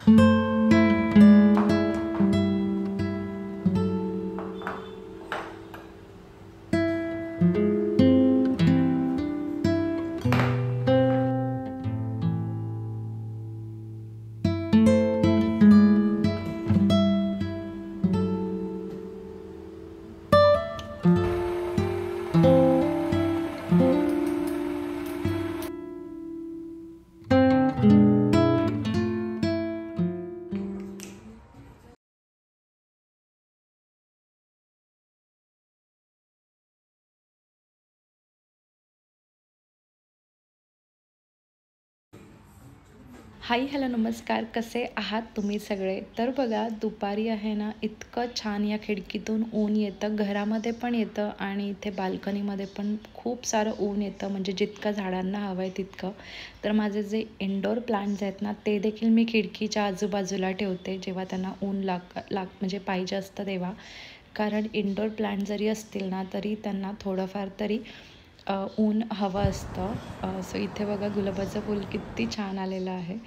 Hi hello नमस्कार, कसे आहात तुम्ही सगळे? तर बघा दुपारी आहे ना, इतकं छान या खिडकीतून ऊन येतं, घरामध्ये पण येतं आणि इथे बाल्कनीमध्ये पण खूप सारं ऊन येतं, म्हणजे जितकं झाडांना हवं आहे तितकं. तर माझे जे इंडोर प्लांट्स आहेत ना, ते देखील मी खिडकीच्या आजूबाजूला ठेवते जेव्हा त्यांना ऊन म्हणजे पाहिजे असतं तेव्हा. कारण इंडोर प्लांट जरी असतील ना, तरी त्यांना थोडंफार तरी ऊन हवं असतं. सो इथे बघा गुलाबाचं फूल किती छान आलेलं आहे.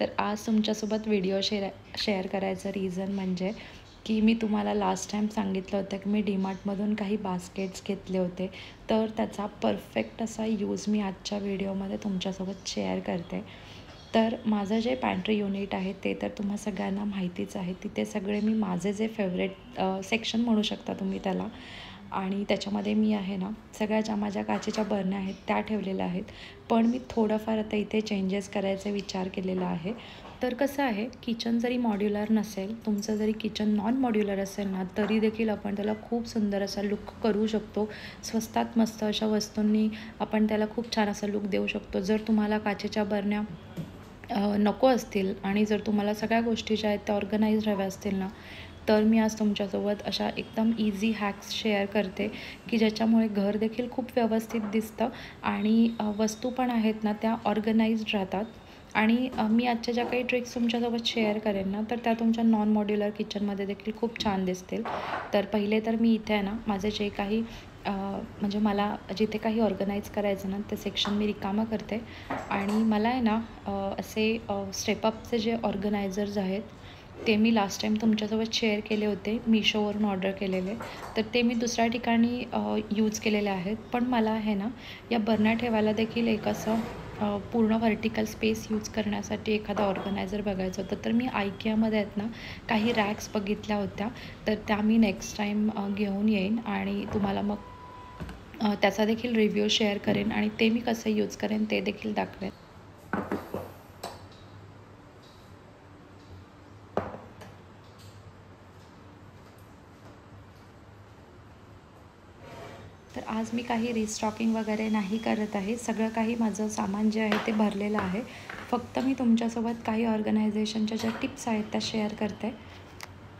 तर आज तुमच्यासोबत व्हिडिओ शेअर करायचं रिझन म्हणजे की मी तुम्हाला लास्ट टाईम सांगितलं होतं की मी डीमार्टमधून काही बास्केट्स घेतले होते. तर त्याचा परफेक्ट असा यूज मी आजच्या व्हिडिओमध्ये तुमच्यासोबत शेअर करते. तर माझं जे पॅन्ट्री युनिट आहे ते तर तुम्हा सगळ्यांना माहितीच आहे. तिथे सगळे मी माझे जे फेवरेट सेक्शन म्हणू शकता तुम्ही त्याला, आणि त्याच्यामध्ये मी आहे ना सगळ्या ज्या माझ्या काचेच्या बरण्या आहेत त्या ठेवलेल्या आहेत. पण मी थोडंफार आता इथे चेंजेस करायचा विचार केलेला आहे. तर कसं आहे, किचन जरी मॉड्युलर नसेल, तुमचं जरी किचन नॉन मॉड्युलर असेल ना, तरी देखील आपण त्याला खूप सुंदर असा लुक करू शकतो. स्वस्तात मस्त अशा वस्तूंनी आपण त्याला खूप छान असा लुक देऊ शकतो. जर तुम्हाला काचेच्या बरण्या नको असतील आणि जर तुम्हाला सगळ्या गोष्टी ज्या आहेत त्या ऑर्गनाइज हव्या असतील ना, तर मी आज तुमच्यासोबत अशा एकदम इझी हॅक्स शेअर करते की ज्याच्यामुळे घर देखील खूप व्यवस्थित दिसतं आणि वस्तू पण आहेत ना त्या ऑर्गनाइज्ड राहतात. आणि मी आजच्या ज्या काही ट्रिक्स तुमच्यासोबत शेअर करेन ना, तर त्या तुमच्या नॉन मॉड्युलर किचनमध्ये देखील खूप छान दिसतील. तर पहिले तर मी इथे आहे ना माझे जे काही म्हणजे मला जिथे काही ऑर्गनाईज करायचं ना ते सेक्शन मी रिकामं करते. आणि मला आहे ना असे स्टेपअपचे जे ऑर्गनायझर्स आहेत ते मी लास्ट टाईम तुमच्यासोबत शेअर केले होते, मिशोवरून ऑर्डर केलेले. तर ते मी दुसऱ्या ठिकाणी यूज केलेले आहेत. पण मला आहे ना या बरण्या ठेवायला देखील एक असं पूर्ण व्हर्टिकल स्पेस यूज करण्यासाठी एखादा ऑर्गनायझर बघायचं होतं. तर मी IKEAमध्ये आहेत ना काही रॅक्स बघितल्या होत्या. तर त्या मी नेक्स्ट टाईम घेऊन येईन आणि तुम्हाला मग त्याचा देखील रिव्ह्यू शेअर करेन आणि ते मी कसं यूज करेन ते देखील दाखवेन. तर आज मी काही रिस्टॉकिंग वगैरे नाही करत आहे. सगळं काही माझं सामान जे आहे ते भरलेलं आहे. फक्त मी तुमच्यासोबत काही ऑर्गनायझेशनच्या ज्या टिप्स आहेत त्या शेअर करते.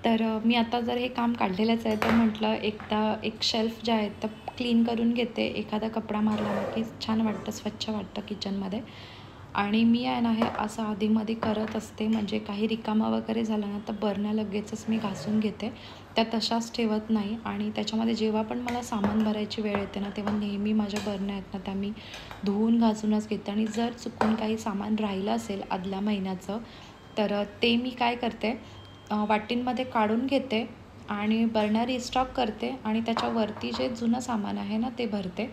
तर मी आता जर हे काम काढलेलंच आहे तर म्हटलं एकदा एक शेल्फ ज्या आहेत त्या क्लीन करून घेते. एखादा कपडा मारला ना की छान वाटतं, स्वच्छ वाटतं किचनमध्ये. आणि मी आहे ना हे असं आधीमध्ये करत असते, म्हणजे काही रिकामा वगैरे झाला ना तर बरण्या लगेचच मी घासून घेते, त्या तशाच ठेवत नाही. आणि त्याच्यामध्ये जेव्हा पण मला सामान भरायची वेळ येते ना तेव्हा नेहमी माझ्या बरण्या आहेत ना त्या मी धुवून घासूनच घेते. आणि जर चुकून काही सामान राहिलं असेल आदल्या महिन्याचं तर ते मी काय करते, वाटींमध्ये काढून घेते आणि बरण्या रिस्टॉक करते आणि त्याच्यावरती जे जुनं सामान आहे ना ते भरते.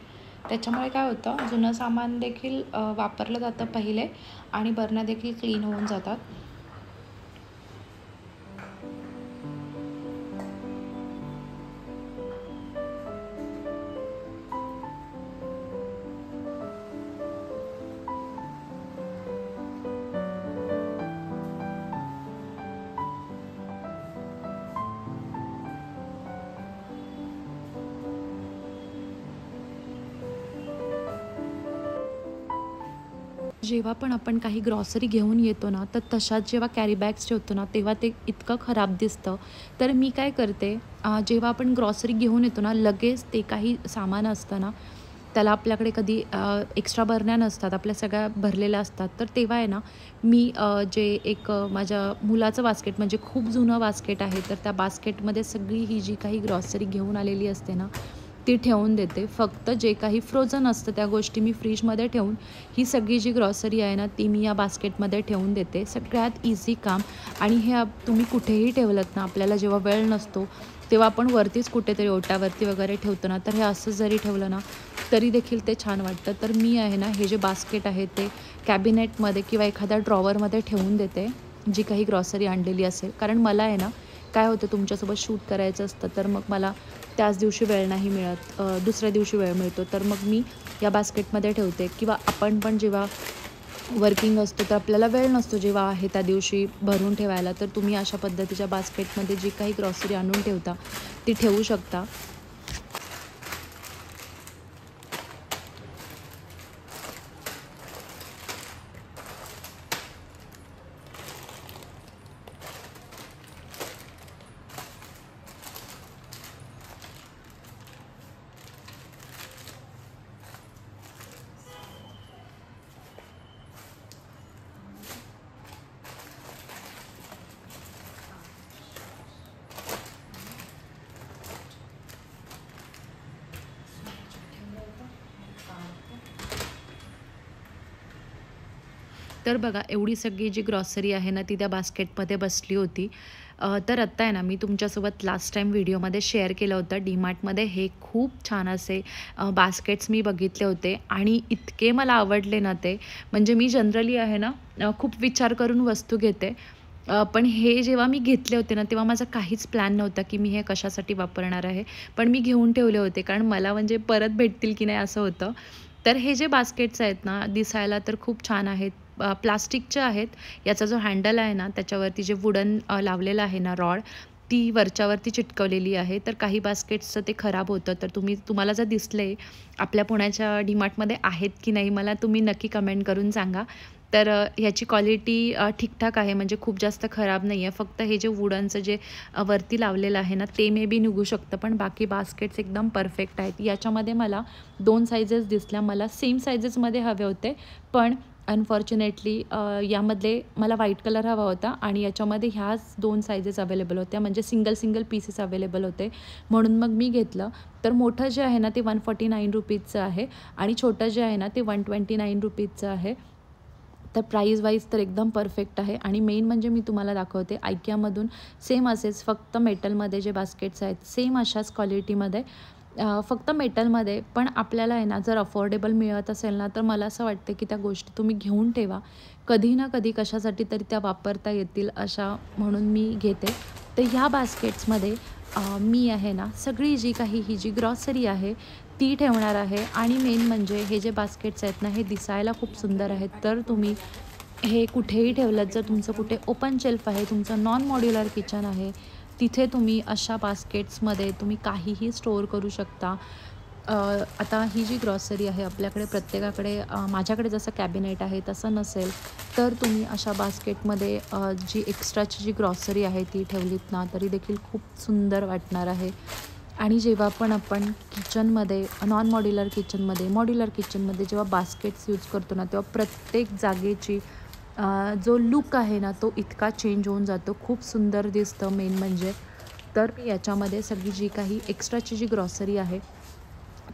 त्याच्यामुळे काय होतं, जुनं सामान देखील वापरलं जातं पहिले आणि बरण्या देखील क्लीन होऊन जातात. जेव्हा पण आपण काही ग्रॉसरी घेऊन येतो ना, तर तशाच जेव्हा कॅरी बॅग्स ठेवतो ना, तेव्हा ते इतकं खराब दिसतं. तर मी काय करते, जेव्हा आपण ग्रॉसरी घेऊन येतो ना, लगेच ते काही सामान असतं ना, त्याला आपल्याकडे कधी एक्स्ट्रा भरण्या नसतात, आपल्या सगळ्या भरलेल्या असतात. तर तेव्हा आहे ना मी जे एक माझ्या मुलाचं बास्केट म्हणजे खूप जुनं बास्केट आहे, तर त्या बास्केटमध्ये सगळी ही जी काही ग्रॉसरी घेऊन आलेली असते ना ती ठेवून देते. फक्त जे काही फ्रोझन असतं त्या गोष्टी मी फ्रीजमध्ये ठेवून ही सगळी जी ग्रॉसरी आहे ना ती मी या बास्केटमध्ये ठेवून देते. सगळ्यात इझी काम. आणि हे तुम्ही कुठेही ठेवलंत ना, आपल्याला जेव्हा वेळ नसतो तेव्हा आपण वरतीच कुठेतरी ओट्यावरती वगैरे ठेवतो ना, तर हे असं जरी ठेवलं ना तरी देखील ते छान वाटतं. तर मी आहे ना हे जे बास्केट आहे ते कॅबिनेटमध्ये किंवा एखाद्या ड्रॉवरमध्ये ठेवून देते जी काही ग्रॉसरी आणलेली असेल. कारण मला आहे ना काय होतं, तुमच्यासोबत शूट करायचं असतं तर मग मला त्याच दिवशी वेळ नाही मिळत, दुसऱ्या दिवशी वेळ मिळतो, तर मग मी या बास्केटमध्ये ठेवते. किंवा आपण पण जेव्हा वर्किंग असतो तर आपल्याला वेळ नसतो जेव्हा आहे त्या दिवशी भरून ठेवायला, तर तुम्ही अशा पद्धतीच्या बास्केटमध्ये जी काही ग्रॉसरी आणून ठेवता ती ठेवू शकता. तर बघा एवढी सगळी जी ग्रॉसरी आहे ना ती त्या बास्केटमध्ये बसली होती. तर आत्ता आहे ना मी तुमच्यासोबत लास्ट टाईम व्हिडिओमध्ये शेअर केलं होतं. डीमार्टमध्ये हे खूप छान असे बास्केट्स मी बघितले होते आणि इतके मला आवडले ना ते. म्हणजे मी जनरली आहे ना खूप विचार करून वस्तू घेते. पण हे जेव्हा मी घेतले होते ना तेव्हा माझा काहीच प्लॅन नव्हता की मी हे कशासाठी वापरणार आहे. पण मी घेऊन ठेवले होते कारण मला म्हणजे परत भेटतील की नाही असं होतं. तर हे जे बास्केट्स आहेत ना दिसायला तर खूप छान आहेत. प्लास्टिकचे आहेत. याचा जो हँडल आहे ना त्याच्यावरती जे वुडन लावलेलं आहे ना रॉड, ती वरच्यावरती चिटकवलेली आहे. तर काही बास्केट्सचं ते खराब होतं. तर तुम्हाला जर दिसले आपल्या पुण्याच्या डीमार्टमध्ये आहेत की नाही मला तुम्ही नक्की कमेंट करून सांगा. तर ह्याची क्वालिटी ठीकठाक आहे, म्हणजे खूप जास्त खराब नाही आहे. फक्त हे जे वुडनचं जे वरती लावलेलं आहे ना ते मे बी निघू शकतं, पण बाकी बास्केट्स एकदम परफेक्ट आहेत. याच्यामध्ये मला 2 साइजेस दिसल्या. मला सेम साइजेसमध्ये हवे होते, पण अनफॉर्च्युनेटली यामधले मला व्हाईट कलर हवा होता आणि याच्यामध्ये ह्याच 2 साइजेस अवेलेबल होत्या, म्हणजे सिंगल पीसेस अवेलेबल होते, म्हणून मग मी घेतलं. तर मोठं जे आहे ना ते 149 रुपीजचं आहे आणि छोटं जे आहे ना ते 129 रुपीजचं आहे. तर प्राईज वाईज तर एकदम परफेक्ट आहे. आणि मेन म्हणजे मी तुम्हाला दाखवते IKEAमधून सेम असेच फक्त मेटलमध्ये जे बास्केट्स आहेत सेम अशाच क्वालिटीमध्ये, फक्त मेटलमध्ये. पण आपल्याला आहे ना जर अफोर्डेबल मिळत असेल ना तर मला असं वाटतं की त्या गोष्टी तुम्ही घेऊन ठेवा, कधी ना कधी कशासाठी तरी त्या वापरता येतील अशा, म्हणून मी घेते. तर ह्या बास्केट्समध्ये मी आहे ना सगळी जी काही ही जी ग्रॉसरी आहे ती ठेवणार आहे. आणि मेन म्हणजे हे जे बास्केट्स आहेत ना हे दिसायला खूप सुंदर आहेत. तर तुम्ही हे कुठेही ठेवलं, जर तुमचं कुठे ओपन शेल्फ आहे, तुमचं नॉन मॉड्युलर किचन आहे, तिथे तुम्ही अशा बास्केट्समध्ये तुम्ही काहीही स्टोअर करू शकता. आता ही जी ग्रॉसरी आहे आपल्याकडे प्रत्येकाकडे, माझ्याकडे जसं कॅबिनेट आहे तसं नसेल, तर तुम्ही अशा बास्केटमध्ये जी एक्स्ट्राची जी ग्रॉसरी आहे ती ठेवलीत ना तरी देखील खूप सुंदर वाटणार आहे. आणि जेव्हा पण आपण किचनमध्ये नॉन मॉड्युलर किचनमध्ये जेव्हा बास्केट्स यूज करतो ना तेव्हा प्रत्येक जागेची जो लूक आहे ना तो इतका चेंज होऊन जातो, खूप सुंदर दिसतं मेन म्हणजे. तर मी याच्यामध्ये सगळी जी काही एक्स्ट्राची जी ग्रॉसरी आहे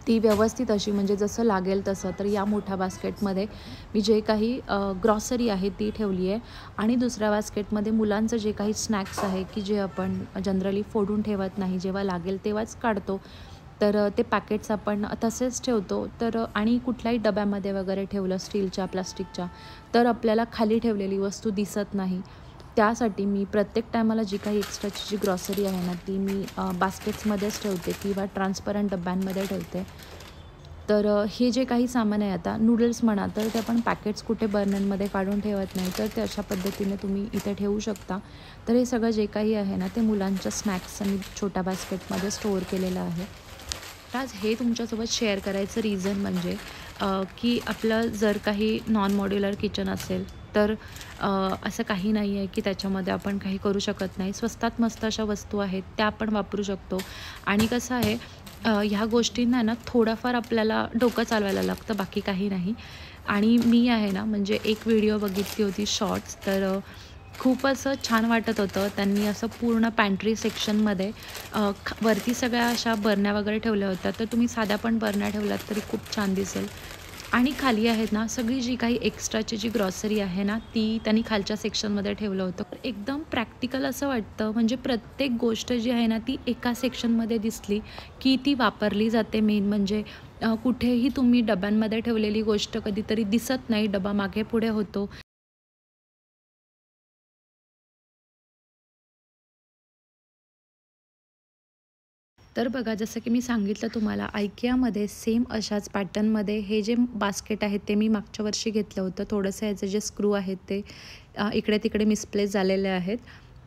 ती व्यवस्थित अशी म्हणजे जसं लागेल तसं, तर या मोठ्या बास्केटमध्ये मी जे काही ग्रॉसरी आहे ती ठेवली आहे. आणि दुसऱ्या बास्केटमध्ये मुलांचं जे काही स्नॅक्स आहे की जे आपण जनरली फोडून ठेवत नाही, जेव्हा लागेल तेव्हाच काढतो, तर ते पॅकेट्स आपण तसेच ठेवतो. तर आणि कुठल्याही डब्यामध्ये वगैरे ठेवलं स्टीलच्या प्लास्टिकच्या तर आपल्याला खाली ठेवलेली वस्तू दिसत नाही. त्यासाठी मी प्रत्येक टायमाला जी काही एक्स्ट्राची जी ग्रॉसरी आहे ना ती मी बास्केट्समध्येच ठेवते किंवा ट्रान्सपरंट डब्यांमध्ये ठेवते. तर हे जे काही सामान आहे, आता नूडल्स म्हणा तर ते आपण पॅकेट्स कुठे बर्नरमध्ये काढून ठेवत नाही, तर ते अशा पद्धतीने तुम्ही इथे ठेवू शकता. तर हे सगळं जे काही आहे ना ते मुलांच्या स्नॅक्स मी छोट्या बास्केटमध्ये स्टोअर केलेलं आहे. आज हे तुमच्यासोबत शेअर करायचं रिझन म्हणजे की आपलं जर काही नॉन मॉड्युलर किचन असेल तर असं काही नाही आहे की त्याच्यामध्ये आपण काही करू शकत नाही. स्वस्तात मस्त अशा वस्तू आहेत त्या आपण वापरू शकतो. आणि कसं आहे ह्या गोष्टींना ना थोडंफार आपल्याला डोकं चालवायला लागतं, बाकी काही नाही. आणि मी आहे ना म्हणजे एक व्हिडिओ बघितली होती शॉर्ट्स, तर खूप असं छान वाटत होतं. त्यांनी असं पूर्ण पॅन्ट्री सेक्शनमध्ये वरती सगळ्या अशा बरण्या वगैरे ठेवल्या होत्या, तर तुम्ही साध्या पण बरण्या ठेवल्यात तरी खूप छान दिसेल. आणि खाली आहेत ना सगळी जी काही एक्स्ट्राची जी ग्रॉसरी आहे ना, ती त्यांनी खालच्या सेक्शनमध्ये ठेवलं होतं. तर एकदम प्रॅक्टिकल असं वाटतं, म्हणजे प्रत्येक गोष्ट जी आहे ना ती एका सेक्शनमध्ये दिसली की ती वापरली जाते. मेन म्हणजे कुठेही तुम्ही डब्यांमध्ये ठेवलेली गोष्ट कधीतरी दिसत नाही, डबा मागे पुढे होतो. तर बघा, जसं की मी सांगितलं तुम्हाला, IKEAमध्ये सेम अशाच पॅटर्नमध्ये हे जे बास्केट आहेत ते मी मागच्या वर्षी घेतलं होतं. थोडंसं याचे जे स्क्रू आहेत ते इकडे तिकडे मिसप्लेस झालेले आहेत.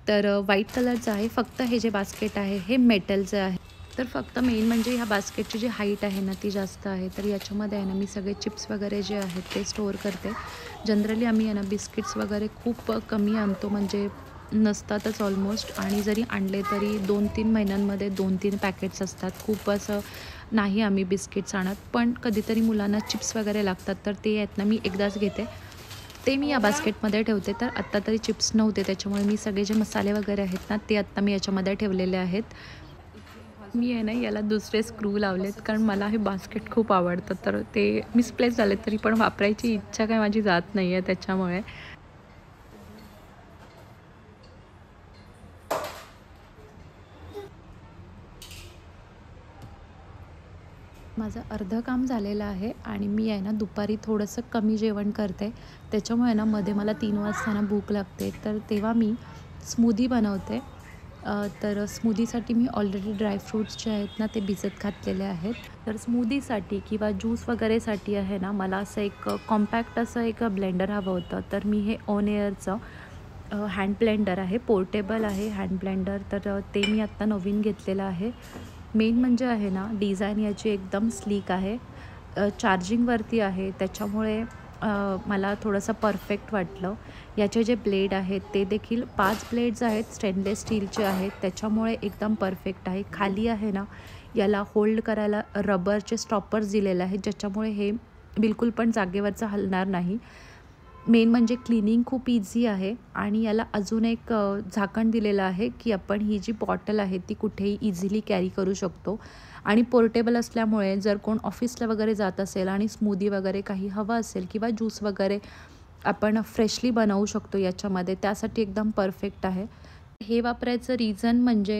तर व्हाईट कलरचं आहे. फक्त हे जे बास्केट आहे हे मेटलचं आहे. तर फक्त मेन म्हणजे ह्या बास्केटची जी हाईट आहे ना ती जास्त आहे. तर याच्यामध्ये आहे ना मी सगळे चिप्स वगैरे जे आहेत ते स्टोअर करते. जनरली आम्ही आहे ना बिस्किट्स वगैरे खूप कमी आणतो, म्हणजे नसतातच ऑलमोस्ट. आणि जरी आणले तरी 2-3 महिन्यांमध्ये 2-3 पॅकेट्स असतात. खूप असं नाही आम्ही बिस्किट्स आणत. पण कधीतरी मुलांना चिप्स वगैरे लागतात, तर ते आहेत ना मी एकदाच घेते. ते मी या बास्केटमध्ये ठेवते. तर आत्ता तरी चिप्स नव्हते, त्याच्यामुळे मी सगळे जे मसाले वगैरे आहेत ना ते आत्ता मी याच्यामध्ये ठेवलेले आहेत. मी आहे ना याला दुसरे स्क्रू लावलेत, कारण मला हे बास्केट खूप आवडतं. तर ते मिसप्लेस झाले तरी पण वापरायची इच्छा काय माझी जात नाही आहे त्याच्यामुळे. माझं अर्धं काम झालेलं आहे आणि मी आहे ना दुपारी थोडंसं कमी जेवण करते. त्याच्यामुळे ना मध्ये मला 3 वाजता ना भूक लागते. तर तेव्हा मी स्मूदी बनवते. तर स्मूदीसाठी मी ऑलरेडी ड्रायफ्रूट्स जे आहेत ना ते भिजत घातलेले आहेत. तर स्मूदीसाठी किंवा ज्यूस वगैरेसाठी आहे ना मला असं एक कॉम्पॅक्ट असं एक ब्लेंडर हवं होतं. तर मी हे ऑन एअरचं हँड ब्लेंडर आहे, पोर्टेबल आहे हँड ब्लेंडर. तर ते मी आत्ता नवीन घेतलेलं आहे. मेन म्हणजे आहे ना डिझाईन याची एकदम स्लीक आहे. चार्जिंगवरती आहे, त्याच्यामुळे मला थोडंसं परफेक्ट वाटलं. याचे जे ब्लेड आहेत ते देखील 5 ब्लेड्स आहेत, स्टेनलेस स्टीलचे आहेत, त्याच्यामुळे एकदम परफेक्ट आहे. खाली आहे ना याला होल्ड करायला रबरचे स्टॉपर्स दिलेले आहेत, ज्याच्यामुळे हे बिलकुल पण जागेवरचं हलणार नाही. मेन म्हणजे क्लिनिंग खूप इझी आहे. आणि याला अजून एक झाकण दिलेलं आहे की आपण ही जी बॉटल आहे ती कुठेही इझिली कॅरी करू शकतो. आणि पोर्टेबल असल्यामुळे जर कोण ऑफिसला वगैरे जात असेल आणि स्मूदी वगैरे काही हवं असेल किंवा ज्यूस वगैरे आपण फ्रेशली बनवू शकतो याच्यामध्ये, त्यासाठी एकदम परफेक्ट आहे. हे वापरायचं रिझन म्हणजे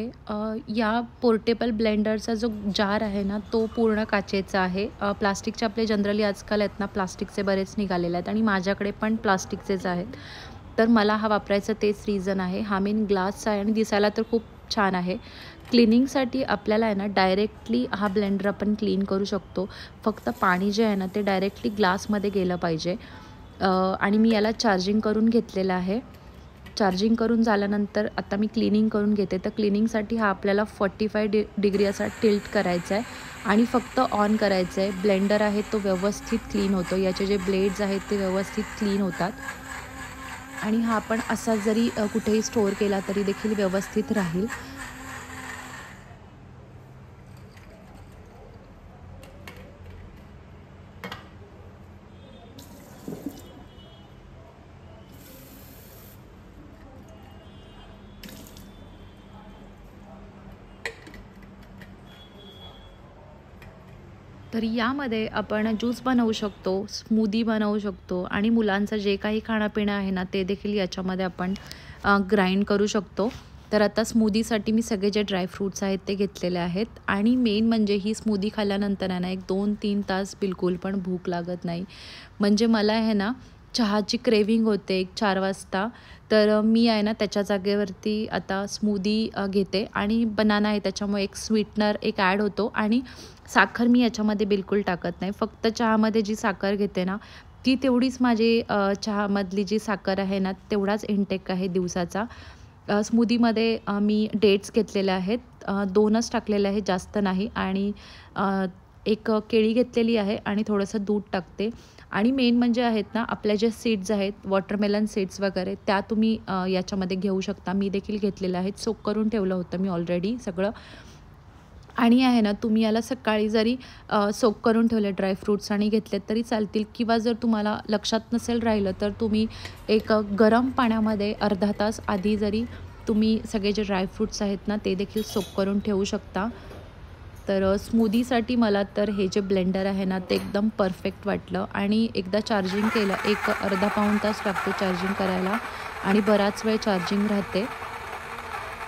या पोर्टेबल ब्लेंडरचा जो जार आहे ना तो पूर्ण काचेचा आहे. प्लास्टिकचे आपले जनरली आजकाल आहेत ना प्लास्टिकचे बरेच निघालेले आहेत आणि माझ्याकडे पण प्लास्टिकचेच आहेत. तर मला हा वापरायचं तेच रिझन आहे. हा मेन ग्लासचा आहे आणि दिसायला तर खूप छान आहे. क्लिनिंगसाठी आपल्याला आहे ना डायरेक्टली हा ब्लेंडर आपण क्लीन करू शकतो. फक्त पाणी जे आहे ना ते डायरेक्टली ग्लासमध्ये गेलं पाहिजे. आणि मी याला चार्जिंग करून घेतलेलं आहे. चार्जिंग करून झाल्यानंतर आता मी क्लिनिंग करून घेते. तर क्लिनिंगसाठी हा आपल्याला 45 डिग्री असा टिल्ट करायचा आहे आणि फक्त ऑन करायचं आहे. ब्लेंडर आहे तो व्यवस्थित क्लीन होतो. याचे जे ब्लेड्स आहेत ते व्यवस्थित क्लीन होतात. आणि हा आपण असा जरी कुठेही स्टोअर केला तरी देखील व्यवस्थित राहील. तर यामध्ये आपण ज्यूस बनवू शकतो, स्मूदी बनवू शकतो आणि मुलांचं जे काही खाणं-पिणं आहे ना, ते देखील याच्यामध्ये आपण ग्राइंड करू शकतो. तर आता स्मूदीसाठी मी सगळे जे ड्रायफ्रूट्स आहेत ते घेतलेले आहेत. आणि मेन म्हणजे ही स्मूदी खाल्ल्यानंतर आहे ना, एक 2-3 तास बिलकुल पण भूक लागत नाही. म्हणजे मला आहे ना, चहाची क्रेव्हिंग होते एक 4 वाजता. तर मी आहे ना, त्याच्या जागेवरती आता स्मूदी घेते आणि बनाना आहे त्याच्यामुळे एक स्वीटनर एक ॲड होतो. आणि साखर मी याच्यामध्ये बिलकुल टाकत नाही. फक्त चहामध्ये जी साखर घेते ना, ती तेवढीच माझी चहामधली जी साखर आहे ना, तेवढाच इंटेक आहे दिवसाचा. स्मूदीमध्ये मी डेट्स घेतलेले आहेत. 2च टाकलेले आहेत, जास्त नाही. आणि एक केळी घेतलेली आहे आणि थोडंसं दूध टाकते. आणि मेन म्हणजे आहेत ना, आपल्या ज्या सीड्स आहेत, वॉटरमेलन सीड्स वगैरे, त्या तुम्ही याच्यामध्ये घेऊ शकता. मी देखील घेतलेल्या आहेत. सोक करून ठेवलं होतं मी ऑलरेडी सगळं. आणि आहे ना, तुम्ही याला सकाळी जरी सोक करून ठेवले ड्रायफ्रूट्स आणि घेतलेत तरी चालतील, किंवा जर तुम्हाला लक्षात नसेल राहिलं तर तुम्ही एक गरम पाण्यामध्ये अर्धा तास आधी जरी तुम्ही सगळे जे ड्रायफ्रूट्स आहेत ना ते देखील सोक करून ठेवू शकता. तर स्मूदीसाठी मला तर हे जे ब्लेंडर आहे ना ते एकदम परफेक्ट वाटलं. आणि एकदा चार्जिंग केलं, एक अर्धा पाऊण तास लागतो चार्जिंग करायला आणि बराच वेळ चार्जिंग राहते.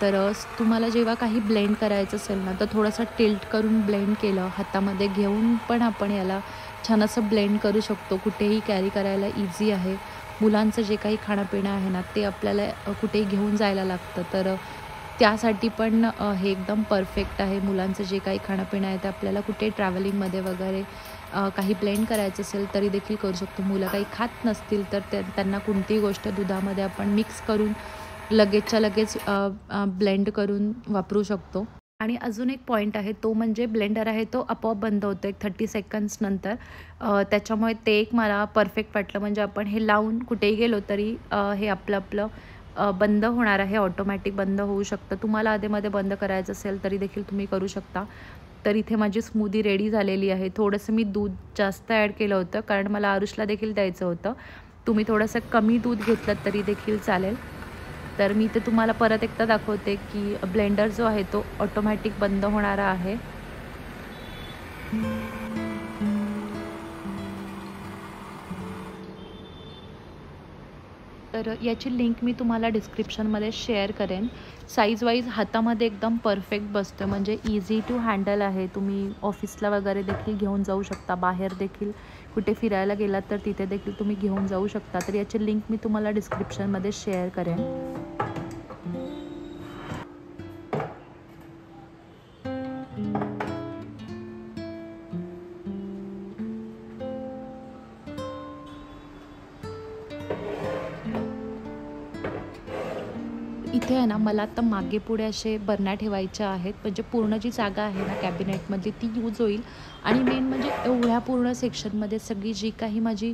तर तुम्हाला जेव्हा काही ब्लेंड करायचं असेल ना तर थोडंसं टिल्ट करून ब्लेंड केलं, हातामध्ये घेऊन पण आपण याला छान असं ब्लेंड करू शकतो. कुठेही कॅरी करायला इझी आहे. मुलांचं जे काही खाणंपिणं आहे ना ते आपल्याला कुठेही घेऊन जायला लागतं, तर त्यासाठी पण हे एकदम परफेक्ट आहे. मुलांचं जे काही खाणंपिणं आहे ते आपल्याला कुठे ट्रॅव्हलिंगमध्ये वगैरे काही ब्लेंड करायचं असेल तरी देखील करू शकतो. मुलं काही खात नसतील तर त्यांना कोणतीही गोष्ट दुधामध्ये आपण मिक्स करून लगेचच्या लगेच ब्लेंड करून वापरू शकतो. आणि अजून एक पॉईंट आहे, तो म्हणजे ब्लेंडर आहे तो आपोआप बंद होतो एक 30 सेकंड्स नंतर. त्याच्यामुळे ते एक मला परफेक्ट वाटलं. म्हणजे आपण हे लावून कुठेही गेलो तरी हे आपलं बंद होणार आहे, ऑटोमॅटिक बंद होऊ शकतं. तुम्हाला आधेमध्ये बंद करायचं असेल तरी देखील तुम्ही करू शकता. तर इथे माझी स्मूदी रेडी झालेली आहे. थोडंसं मी दूध जास्त ॲड केलं होतं कारण मला आरुषला देखील द्यायचं होतं. तुम्ही थोडंसं कमी दूध घेतलं तरी देखील चालेल. तर मी ते तुम्हाला परत एकदा दाखवते की ब्लेंडर जो आहे तो ऑटोमॅटिक बंद होणारा आहे. तर याची लिंक मी तुम्हाला डिस्क्रिप्शनमध्ये शेअर करेन. साईज वाईज हातामध्ये एकदम परफेक्ट बसतो, म्हणजे इझी टू हँडल आहे. तुम्ही ऑफिसला वगैरे देखील घेऊन जाऊ शकता, बाहेर देखील कुठे फिरायला गेलात तर तिथे देखील तुम्ही घेऊन जाऊ शकता. तर याची लिंक मी तुम्हाला डिस्क्रिप्शनमध्ये शेअर करेन. इथे आहे ना मला आता मागे पुढे असे बरण्या ठेवायच्या आहेत, म्हणजे पूर्ण जी जागा आहे ना कॅबिनेटमधली ती यूज होईल. आणि मेन म्हणजे एवढ्या पूर्ण सेक्शनमध्ये सगळी जी काही माझी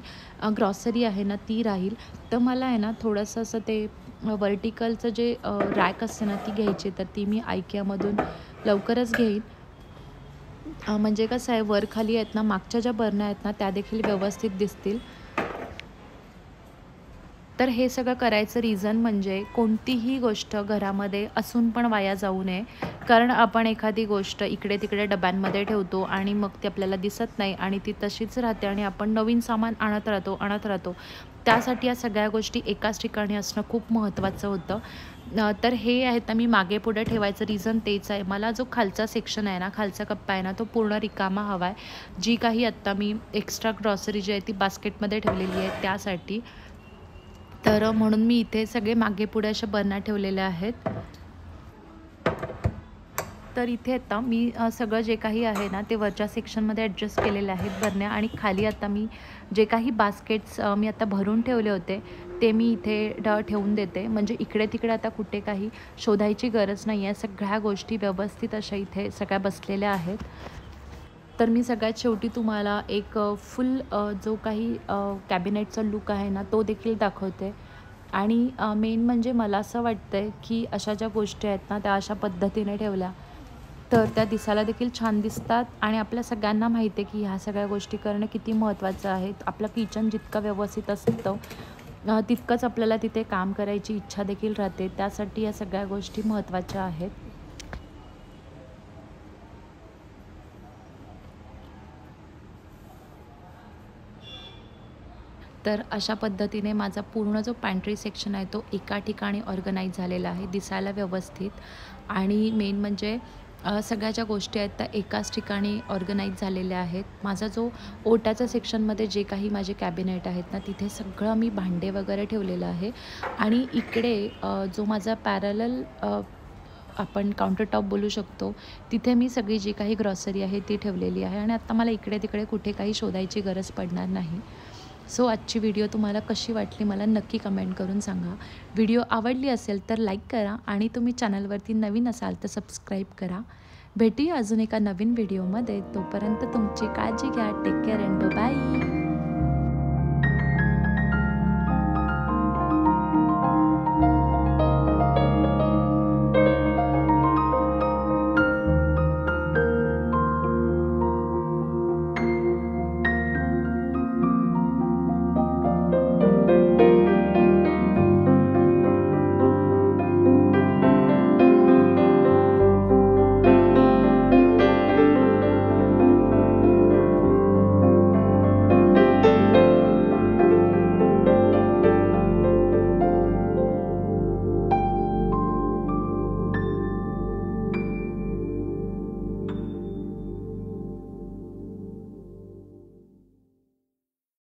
ग्रॉसरी आहे ना ती राहील. तर मला आहे ना थोडंसं असं ते व्हर्टिकलचं जे रॅक असते ना ती घ्यायची, तर ती मी IKEAमधून लवकरच घेईन. म्हणजे कसं आहे, वर खाली आहेत ना मागच्या ज्या बरण्या आहेत ना त्या देखील व्यवस्थित दिसतील. तर हे सगळं करायचं रिझन म्हणजे कोणतीही गोष्ट घरामध्ये असून पण वाया जाऊ नये. कारण आपण एखादी गोष्ट इकडे तिकडे डब्यांमध्ये ठेवतो आणि मग ती आपल्याला दिसत नाही आणि ती तशीच राहते आणि आपण नवीन सामान आणत राहतो. त्यासाठी या सगळ्या गोष्टी एकाच ठिकाणी असणं खूप महत्त्वाचं होतं. तर हे आहेत ना मी मागे पुढे ठेवायचं रिझन तेच आहे. मला जो खालचा सेक्शन आहे ना, खालचा कप्पा आहे ना, तो पूर्ण रिकामा हवा आहे. जी काही आत्ता मी एक्स्ट्रा ग्रॉसरी जी आहे ती बास्केटमध्ये ठेवलेली आहे त्यासाठी. तर म्हणून मी इथे सगळे मागे पुढे अशा बरण्या ठेवलेल्या आहेत. तर इथे आता मी सगळं जे काही आहे ना ते वरच्या सेक्शनमध्ये ॲडजस्ट केलेले आहेत बरण्या. आणि खाली आता मी जे काही बास्केट्स मी आता भरून ठेवले होते ते मी इथे ठेवून देते. म्हणजे इकडे तिकडे आता कुठे काही शोधायची गरज नाही आहे. सगळ्या गोष्टी व्यवस्थित अशा इथे सगळ्या बसलेल्या आहेत. तर मी सगळ्यात शेवटी तुम्हाला एक फुल जो काही कॅबिनेटचा लूक आहे ना तो देखील दाखवते. आणि मेन म्हणजे मला असं वाटतं आहे की अशा ज्या गोष्टी आहेत ना त्या अशा पद्धतीने ठेवल्या तर त्या दिसायला देखील छान दिसतात. आणि आपल्या सगळ्यांना माहिती आहे की ह्या सगळ्या गोष्टी करणं किती महत्त्वाचं आहे. आपलं किचन जितकं व्यवस्थित असतं तितकंच आपल्याला तिथे काम करायची इच्छा देखील राहते. त्यासाठी या सगळ्या गोष्टी महत्त्वाच्या आहेत. तर अशा पद्धतीने माझा पूर्ण जो पॅन्ट्री सेक्शन आहे तो एका ठिकाणी ऑर्गनाईज झालेला आहे, दिसायला व्यवस्थित. आणि मेन म्हणजे सगळ्या ज्या गोष्टी आहेत त्या एकाच ठिकाणी ऑर्गनाईज झालेल्या आहेत. माझा जो ओट्याच्या सेक्शनमध्ये जे काही माझे कॅबिनेट आहेत ना तिथे सगळं मी भांडे वगैरे ठेवलेलं आहे. आणि इकडे जो माझा पॅरलल आपण काउंटरटॉप बोलू शकतो, तिथे मी सगळी जी काही ग्रॉसरी आहे ती ठेवलेली आहे. आणि आत्ता मला इकडे तिकडे कुठे काही शोधायची गरज पडणार नाही. सो आजची व्हिडिओ तुम्हाला कशी वाटली मला नक्की कमेंट करून सांगा. व्हिडिओ आवडली असेल तर लाईक करा आणि तुम्ही चॅनलवरती नवीन असाल तर सबस्क्राईब करा. भेटूया अजून एका नवीन व्हिडिओमध्ये. तोपर्यंत तुमची काळजी घ्या. Take care and bye.